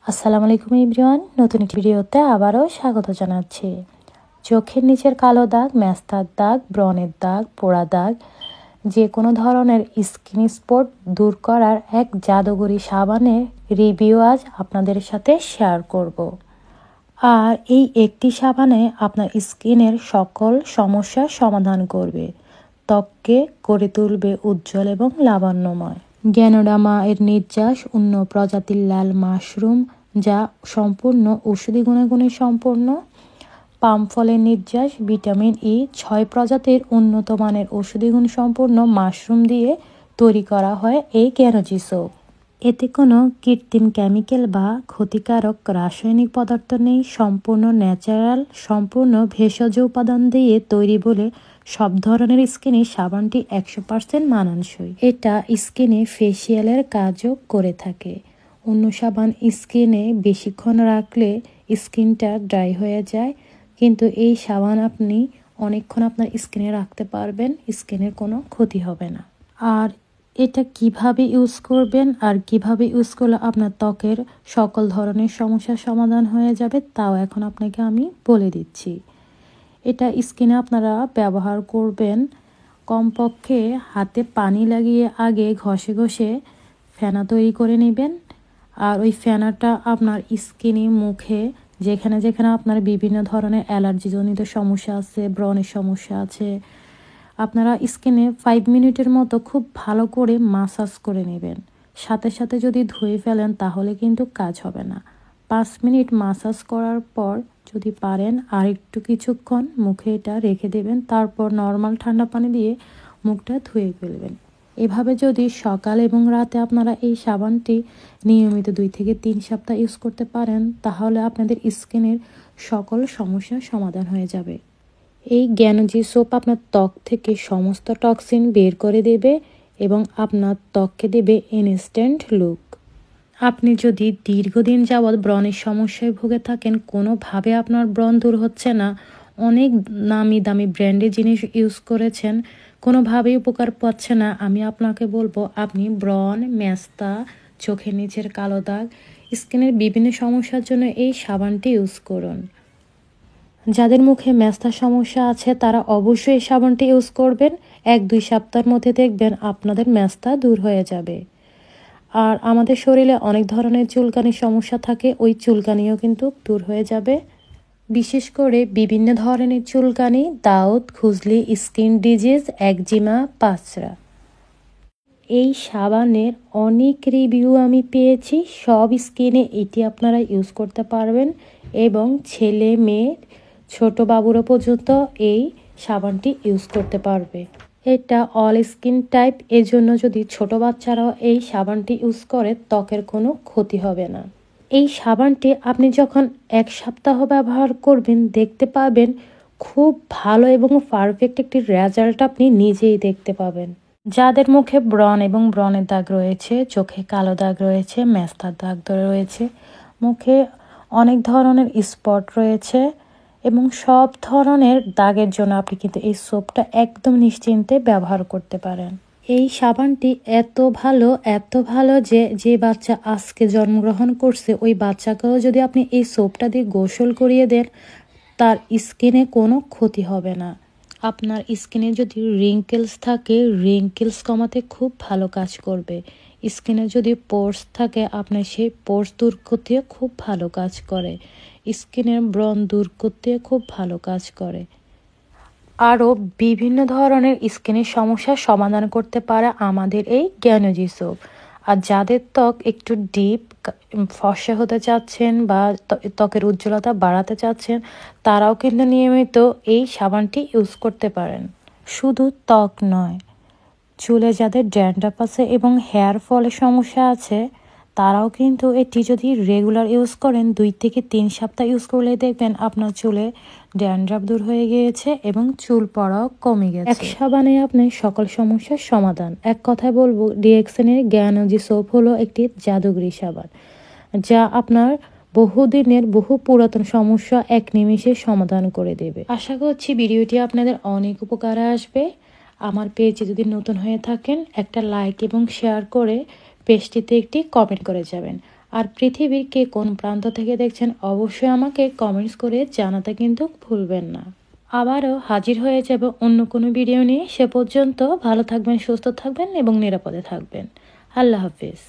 আসসালামু আলাইকুম এভরিওয়ান, নতুন একটি ভিডিওতে আবারও স্বাগত জানাচ্ছি। চোখের নিচের কালো দাগ, ম্যাস্তার দাগ, ব্রণের দাগ, পোড়া দাগ, যে কোনো ধরনের স্কিন স্পট দূর করার এক জাদুকরি সাবানের রিভিউ আজ আপনাদের সাথে শেয়ার করব। আর এই একটি সাবানে আপনার স্কিনের সকল সমস্যার সমাধান করবে, ত্বককে করে তুলবে উজ্জ্বল এবং লাবণ্যময়। গ্যানোডামা এর নির্যাস অন্য প্রজাতির লাল মাশরুম, যা সম্পূর্ণ ঔষধি গুণাগুণে সম্পন্ন। পাম ফলের নির্যাস ভিটামিন ই 6 প্রজাতির উন্নত মানের ঔষধি গুণ সম্পন্ন মাশরুম দিয়ে তৈরি করা হয় এই গ্যানোজি সোপ। এতে কোনো কৃত্রিম কেমিক্যাল বা ক্ষতিকারক রাসায়নিক পদার্থ নেই, সম্পূর্ণ ন্যাচারাল, সম্পূর্ণ ভেষজ উপাদান দিয়ে তৈরি বলে সব ধরনের স্কিনে সাবানটি 100% মানানসই। এটা স্কিনে ফেসিয়ালের কাজও করে থাকে। অন্য সাবান স্কিনে বেশিক্ষণ রাখলে স্কিনটা ড্রাই হয়ে যায়, কিন্তু এই সাবান আপনি অনেকক্ষণ আপনার স্কিনে রাখতে পারবেন, স্কিনের কোনো ক্ষতি হবে না। আর এটা কিভাবে ইউজ করবেন আর কিভাবে ইউজ করলে আপনার ত্বকের সকল ধরনের সমস্যার সমাধান হয়ে যাবে, তাও এখন আপনাকে আমি বলে দিচ্ছি। এটা স্কিনে আপনারা ব্যবহার করবেন কমপক্ষে হাতে পানি লাগিয়ে আগে ঘষে ঘষে ফেনা তৈরি করে নেবেন। আর ওই ফেনাটা আপনার স্কিনে, মুখে, যেখানে যেখানে আপনার বিভিন্ন ধরনের অ্যালার্জিজনিত সমস্যা আছে, ব্রণের সমস্যা আছে, আপনারা স্কিনে 5 মিনিটের মতো খুব ভালো করে মাসাজ করে নেবেন। সাথে সাথে যদি ধুয়ে ফেলেন তাহলে কিন্তু কাজ হবে না। 5 মিনিট মাসাজ করার পর যদি পারেন আর একটু কিছুক্ষণ মুখে এটা রেখে দেবেন, তারপর নর্মাল ঠান্ডা পানি দিয়ে মুখটা ধুয়ে ফেলবেন। এভাবে যদি সকাল এবং রাতে আপনারা এই সাবানটি নিয়মিত 2 থেকে 3 সপ্তাহ ইউজ করতে পারেন, তাহলে আপনাদের স্কিনের সকল সমস্যার সমাধান হয়ে যাবে। এই গ্যানোজি সোপ আপনার ত্বক থেকে সমস্ত টক্সিন বের করে দেবে এবং আপনার ত্বককে দেবে ইনস্ট্যান্ট লুক। আপনি যদি দীর্ঘদিন যাবৎ ব্রণের সমস্যায় ভুগে থাকেন, কোনোভাবে আপনার ব্রণ দূর হচ্ছে না, অনেক নামি দামি ব্র্যান্ডের জিনিস ইউজ করেছেন, কোনোভাবেই উপকার পাচ্ছে না, আমি আপনাকে বলবো আপনি ব্রণ, মেস্তা, চোখের নিচের কালো দাগ, স্কিনের বিভিন্ন সমস্যার জন্য এই সাবানটি ইউজ করুন। যাদের মুখে মেস্তার সমস্যা আছে তারা অবশ্যই এই সাবানটি ইউজ করবেন। 1-2 সপ্তাহের মধ্যে দেখবেন আপনাদের মেস্তা দূর হয়ে যাবে। আর আমাদের শরীরে অনেক ধরনের চুলকানির সমস্যা থাকে, ওই চুলকানিও কিন্তু দূর হয়ে যাবে। বিশেষ করে বিভিন্ন ধরনের চুলকানি, দাউদ, খুজলি, স্কিন ডিজিজ, একজিমা, পাঁচড়া। এই সাবানের অনেক রিভিউ আমি পেয়েছি, সব স্কিনে এটি আপনারা ইউজ করতে পারবেন এবং ছেলে মেয়ে ছোট বাবুরা পর্যন্ত এই সাবানটি ইউজ করতে পারবে। এটা অল স্কিন টাইপ, এজন্য যদি ছোট বাচ্চারাও এই সাবানটি ইউজ করে ত্বকের কোনো ক্ষতি হবে না। এই সাবানটি আপনি যখন 1 সপ্তাহ ব্যবহার করবেন দেখতে পাবেন খুব ভালো এবং পারফেক্ট একটি রেজাল্ট আপনি নিজেই দেখতে পাবেন। যাদের মুখে ব্রণ এবং ব্রণের দাগ রয়েছে, চোখে কালো দাগ রয়েছে, মেস্তার দাগ রয়েছে, মুখে অনেক ধরনের স্পট রয়েছে এবং সব ধরনের দাগের জন্য আপনি কিন্তু এই সোপটা একদম নিশ্চিন্তে ব্যবহার করতে পারেন। এই সাবানটি এত ভালো যে যে বাচ্চা আজকে জন্মগ্রহণ করছে ওই বাচ্চাকেও যদি আপনি এই সোপটা দিয়ে গোসল করিয়ে দেন, তার স্কিনে কোনো ক্ষতি হবে না। আপনার স্কিনে যদি রিঙ্কেলস থাকে, রিঙ্কেলস কমাতে খুব ভালো কাজ করবে। স্কিনে যদি পোর্স থাকে, আপনার সেই পোর্স দূর করতে খুব ভালো কাজ করে। স্কিনের ব্রণ দূর করতে খুব ভালো কাজ করে। আরও বিভিন্ন ধরনের স্কিনের সমস্যার সমাধান করতে পারে আমাদের এই গ্যানোজি সোপ। আর যাদের ত্বক একটু ডিপ, ফর্সা হতে চাচ্ছেন বা ত্বকের উজ্জ্বলতা বাড়াতে চাচ্ছেন, তারাও কিন্তু নিয়মিত এই সাবানটি ইউজ করতে পারেন। শুধু ত্বক নয়, চুলে যাদের ড্যান্ড্রাফ আছে এবং হেয়ার ফলের সমস্যা আছে, তারাও কিন্তু এটি যদি রেগুলার ইউজ করেন 2 থেকে 3 সপ্তাহ ইউজ করলে দেখবেন আপনার চুলে ড্যান্ড্রাফ দূর হয়ে গিয়েছে এবং চুল পড়াও কমে গেছে। এক সাবানে আপনার সকল সমস্যার সমাধান। এক কথায় বলবো, ডিএক্সএনের গ্যানোজি সোপ হলো একটি জাদুগরি সাবান, যা আপনার বহুদিনের বহু পুরাতন সমস্যা এক নিমিষে সমাধান করে দেবে। আশা করছি ভিডিওটি আপনাদের অনেক উপকারে আসবে। আমার পেজে যদি নতুন হয়ে থাকেন একটা লাইক এবং শেয়ার করে পেজটিতে একটি কমেন্ট করে যাবেন। আর পৃথিবীর কে কোন প্রান্ত থেকে দেখছেন অবশ্যই আমাকে কমেন্টস করে জানাতে কিন্তু ভুলবেন না। আবারও হাজির হয়ে যাব অন্য কোনো ভিডিও নিয়ে। সে পর্যন্ত ভালো থাকবেন, সুস্থ থাকবেন এবং নিরাপদে থাকবেন। আল্লাহ হাফিজ।